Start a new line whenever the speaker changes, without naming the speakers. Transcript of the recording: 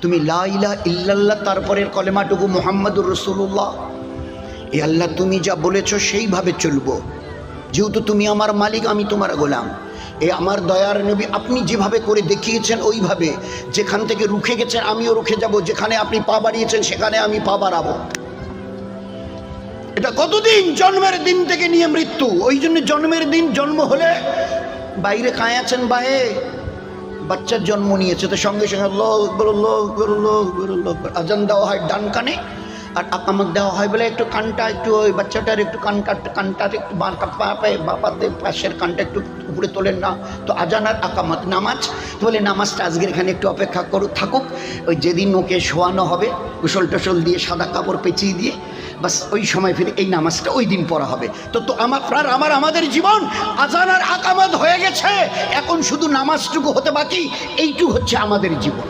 তুমি লা ইলাহা ইল্লাল্লাহ তারপরের কলেমাটুকু মুহাম্মাদুর রাসূলুল্লাহ, এ আল্লাহ তুমি যা বলেছো সেইভাবে চলবো, যেহেতু তুমি আমার মালিক, আমি তোমার গোলাম। এ আমার দয়ার নবী, আপনি যেভাবে করে দেখিয়েছেন ওইভাবে, যেখান থেকে রুখে গেছেন আমিও রুখে যাব, যেখানে আপনি পা বাড়িয়েছেন সেখানে আমি পা বাড়াবো। এটা কতদিন? জন্মের দিন থেকে নিয়ে মৃত্যু। ওই জন্য জন্মের দিন, জন্ম হলে বাইরে কায় আছেন বাহে, বাচ্চার জন্ম নিয়েছে তো সঙ্গে সঙ্গে আল্লাহু আকবার, আল্লাহু আকবার, আল্লাহু আকবার, আল্লাহু আকবার আজান দেওয়া হয় ডান কানে, আর আকামত দেওয়া হয় বলে একটু কানটা একটু ওই বাচ্চাটার একটু কানটার একটু বাপাতে পাশের কানটা একটু উপরে তোলেন না, তো আজান আর আকামত নামাজ। তো বলে নামাজটা আজকের এখানে একটু অপেক্ষা থাকুক, ওই যেদিন ওকে শোয়ানো হবে গোসল টোসল দিয়ে সাদা কাপড় পেঁচিয়ে দিয়ে বাস ওই সময় ফিরে এই নামাজটা ওই দিন পড়া হবে। তো আমাদের জীবন আজান আর আকামত হয়ে গেছে, এখন শুধু নামাজটুকু হতে বাকি, এইটুকু হচ্ছে আমাদের জীবন।